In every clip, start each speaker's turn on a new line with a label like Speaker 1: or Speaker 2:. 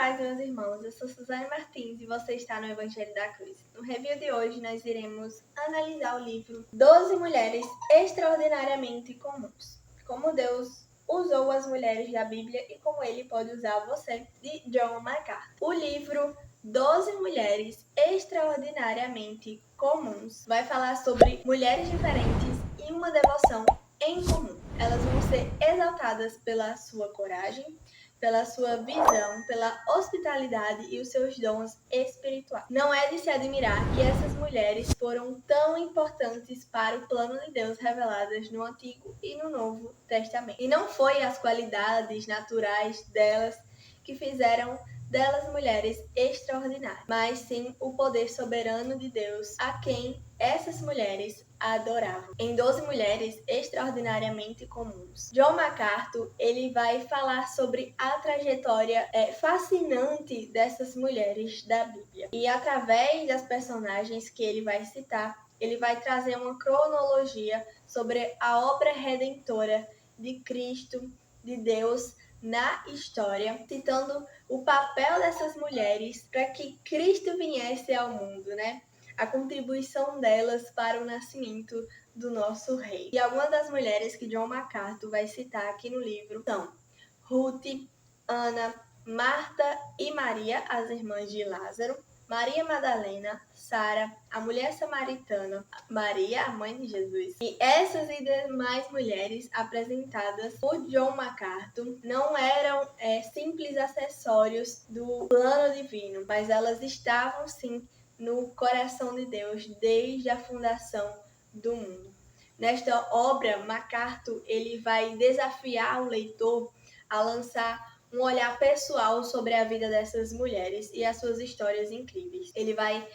Speaker 1: paz, meus irmãos. Eu sou Suzane Martins e você está no Evangelho da Cruz. No review de hoje, nós iremos analisar o livro 12 Mulheres Extraordinariamente Comuns. Como Deus usou as mulheres da Bíblia e como Ele pode usar você, de John MacArthur. O livro 12 Mulheres Extraordinariamente Comuns vai falar sobre mulheres diferentes e uma devoção em comum. Elas vão ser exaltadas pela sua coragem, pela sua visão, pela hospitalidade e os seus dons espirituais. Não é de se admirar que essas mulheres foram tão importantes para o plano de Deus reveladas no Antigo e no Novo Testamento. E não foi as qualidades naturais delas que fizeram delas mulheres extraordinárias, mas sim o poder soberano de Deus a quem essas mulheres adoravam. Em 12 Mulheres Extraordinariamente Comuns, John MacArthur ele vai falar sobre a trajetória fascinante dessas mulheres da Bíblia. E através das personagens que ele vai citar, ele vai trazer uma cronologia sobre a obra redentora de Cristo, de Deus, na história, citando o papel dessas mulheres para que Cristo viesse ao mundo, né? A contribuição delas para o nascimento do nosso rei. E algumas das mulheres que John MacArthur vai citar aqui no livro são Ruth, Ana, Marta e Maria, as irmãs de Lázaro, Maria Madalena, Sara, a mulher samaritana, Maria, a mãe de Jesus. E essas e demais mulheres apresentadas por John MacArthur não eram simples acessórios do plano divino, mas elas estavam sim no coração de Deus desde a fundação do mundo. Nesta obra, MacArthur ele vai desafiar o leitor a lançar um olhar pessoal sobre a vida dessas mulheres e as suas histórias incríveis. Ele vai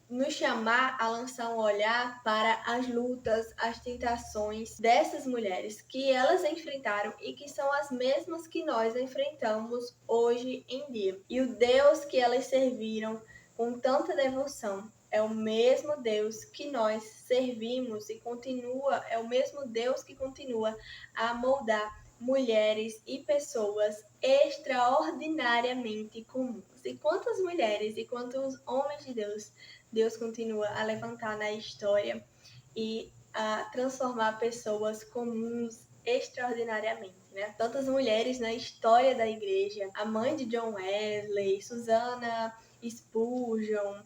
Speaker 1: nos chamar a lançar um olhar para as lutas, as tentações dessas mulheres que elas enfrentaram e que são as mesmas que nós enfrentamos hoje em dia. E o Deus que elas serviram com tanta devoção é o mesmo Deus que nós servimos e é o mesmo Deus que continua a moldar mulheres e pessoas extraordinariamente comuns. E quantas mulheres e quantos homens de Deus continua a levantar na história e a transformar pessoas comuns extraordinariamente, né? Tantas mulheres na história da igreja, a mãe de John Wesley, Susana Spurgeon,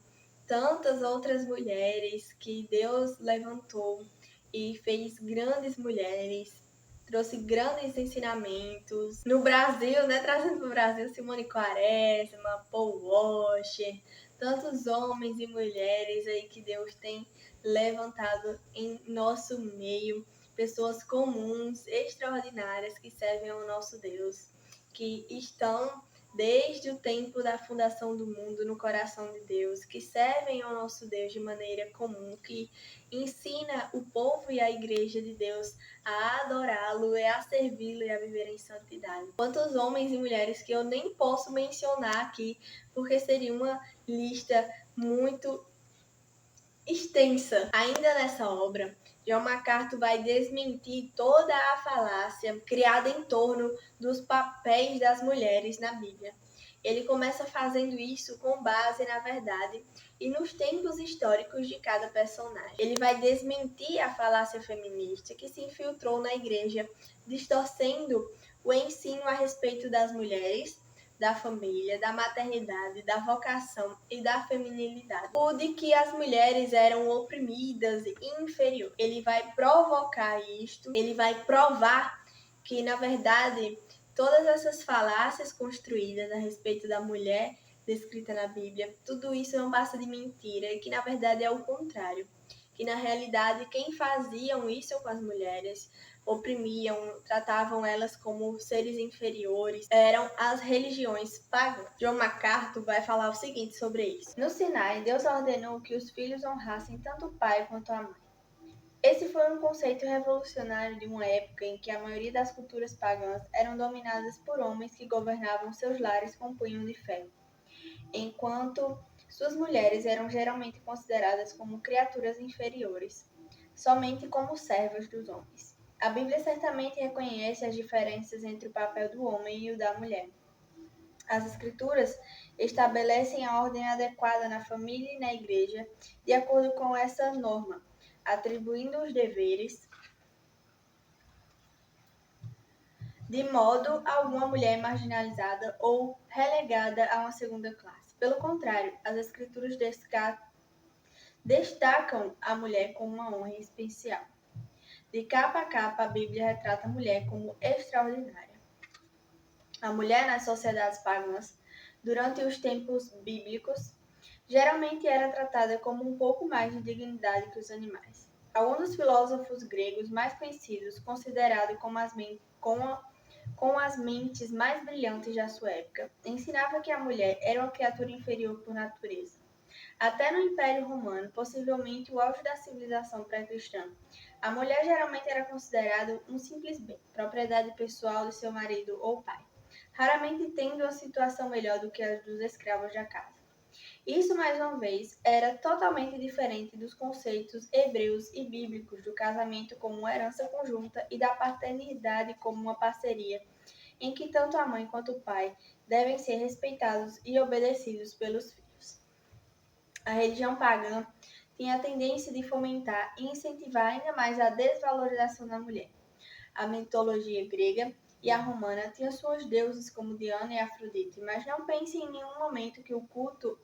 Speaker 1: tantas outras mulheres que Deus levantou e fez grandes mulheres, trouxe grandes ensinamentos. No Brasil, né, trazendo para o Brasil Simone Quaresma, Paul Washer, tantos homens e mulheres aí que Deus tem levantado em nosso meio, pessoas comuns, extraordinárias que servem ao nosso Deus, que estão desde o tempo da fundação do mundo no coração de Deus, que servem ao nosso Deus de maneira comum, que ensina o povo e a igreja de Deus a adorá-lo e a servi-lo e a viver em santidade. Quantos homens e mulheres que eu nem posso mencionar aqui, porque seria uma lista muito extensa. Ainda nessa obra, John MacArthur vai desmentir toda a falácia criada em torno dos papéis das mulheres na Bíblia. Ele começa fazendo isso com base na verdade e nos tempos históricos de cada personagem. Ele vai desmentir a falácia feminista que se infiltrou na igreja, distorcendo o ensino a respeito das mulheres, da família, da maternidade, da vocação e da feminilidade. O de que as mulheres eram oprimidas e inferiores. Ele vai provocar isto, ele vai provar que, na verdade, todas essas falácias construídas a respeito da mulher descrita na Bíblia, tudo isso não passa de mentira e que, na verdade, é o contrário. Que, na realidade, quem faziam isso com as mulheres oprimiam, tratavam elas como seres inferiores, eram as religiões pagãs. John MacArthur vai falar o seguinte sobre isso. No Sinai, Deus ordenou que os filhos honrassem tanto o pai quanto a mãe. Esse foi um conceito revolucionário de uma época em que a maioria das culturas pagãs eram dominadas por homens que governavam seus lares com punho de ferro, enquanto suas mulheres eram geralmente consideradas como criaturas inferiores, somente como servas dos homens. A Bíblia certamente reconhece as diferenças entre o papel do homem e o da mulher. As Escrituras estabelecem a ordem adequada na família e na igreja de acordo com essa norma, atribuindo os deveres de modo alguma mulher marginalizada ou relegada a uma segunda classe. Pelo contrário, as Escrituras destacam a mulher com uma honra especial. De capa a capa, a Bíblia retrata a mulher como extraordinária. A mulher nas sociedades pagãs, durante os tempos bíblicos, geralmente era tratada como um pouco mais de dignidade que os animais. Alguns dos filósofos gregos mais conhecidos, considerados como com as mentes mais brilhantes da sua época, ensinava que a mulher era uma criatura inferior por natureza. Até no Império Romano, possivelmente o auge da civilização pré-cristã, a mulher geralmente era considerada um simples bem, propriedade pessoal de seu marido ou pai, raramente tendo uma situação melhor do que a dos escravos da casa. Isso, mais uma vez, era totalmente diferente dos conceitos hebreus e bíblicos do casamento como uma herança conjunta e da paternidade como uma parceria, em que tanto a mãe quanto o pai devem ser respeitados e obedecidos pelos filhos. A religião pagã tinha a tendência de fomentar e incentivar ainda mais a desvalorização da mulher. A mitologia grega e a romana tinham suas deuses como Diana e Afrodite, mas não pense em nenhum momento que o culto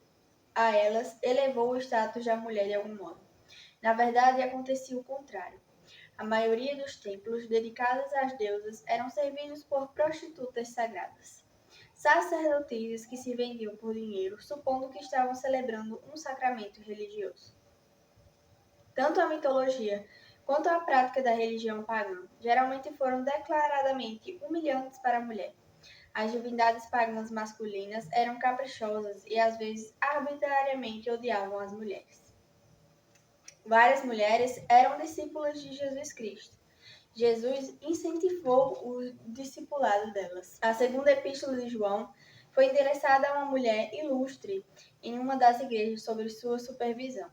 Speaker 1: a elas elevou o status da mulher de algum modo. Na verdade, acontecia o contrário. A maioria dos templos dedicados às deusas eram servidos por prostitutas sagradas, sacerdotisas que se vendiam por dinheiro, supondo que estavam celebrando um sacramento religioso. Tanto a mitologia quanto a prática da religião pagã geralmente foram declaradamente humilhantes para a mulher. As divindades pagãs masculinas eram caprichosas e às vezes arbitrariamente odiavam as mulheres. Várias mulheres eram discípulas de Jesus Cristo. Jesus incentivou o discipulado delas. A segunda epístola de João foi endereçada a uma mulher ilustre em uma das igrejas sob sua supervisão.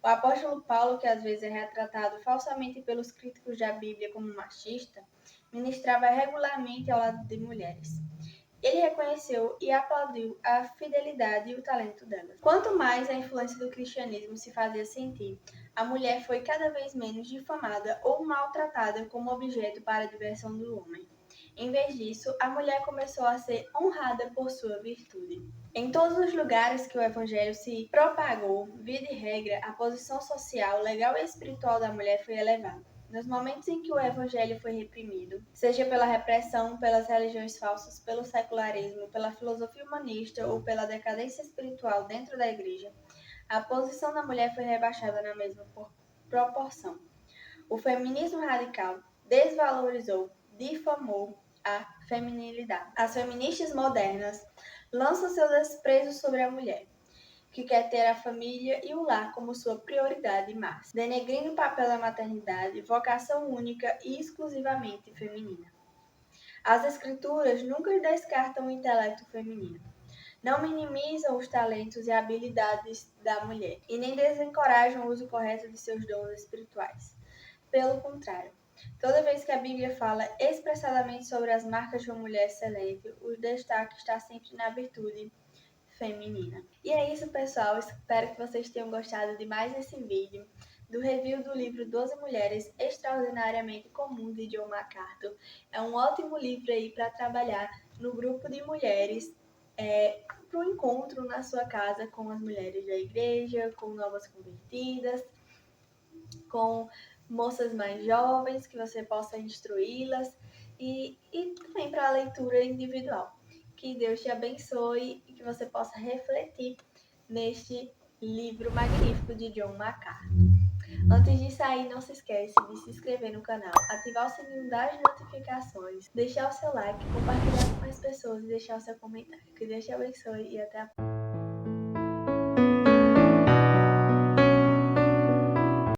Speaker 1: O apóstolo Paulo, que às vezes é retratado falsamente pelos críticos da Bíblia como machista, ministrava regularmente ao lado de mulheres. Ele reconheceu e aplaudiu a fidelidade e o talento delas. Quanto mais a influência do cristianismo se fazia sentir, a mulher foi cada vez menos difamada ou maltratada como objeto para a diversão do homem. Em vez disso, a mulher começou a ser honrada por sua virtude. Em todos os lugares que o evangelho se propagou, via de regra, a posição social, legal e espiritual da mulher foi elevada. Nos momentos em que o evangelho foi reprimido, seja pela repressão, pelas religiões falsas, pelo secularismo, pela filosofia humanista ou pela decadência espiritual dentro da igreja, a posição da mulher foi rebaixada na mesma proporção. O feminismo radical desvalorizou, difamou a feminilidade. As feministas modernas lançam seu desprezo sobre a mulher, que quer ter a família e o lar como sua prioridade máxima, denegrindo o papel da maternidade, vocação única e exclusivamente feminina. As escrituras nunca descartam o intelecto feminino, não minimizam os talentos e habilidades da mulher e nem desencorajam o uso correto de seus dons espirituais. Pelo contrário, toda vez que a Bíblia fala expressadamente sobre as marcas de uma mulher excelente, o destaque está sempre na virtude feminina. E é isso, pessoal. Espero que vocês tenham gostado de mais esse vídeo do review do livro 12 Mulheres Extraordinariamente Comuns de John MacArthur. É um ótimo livro aí para trabalhar no grupo de mulheres, para um encontro na sua casa com as mulheres da igreja, com novas convertidas, com moças mais jovens, que você possa instruí-las e também para a leitura individual. Que Deus te abençoe e que você possa refletir neste livro magnífico de John MacArthur. Antes de sair, não se esquece de se inscrever no canal, ativar o sininho das notificações, deixar o seu like, compartilhar com mais pessoas e deixar o seu comentário. Que Deus te abençoe e até a próxima.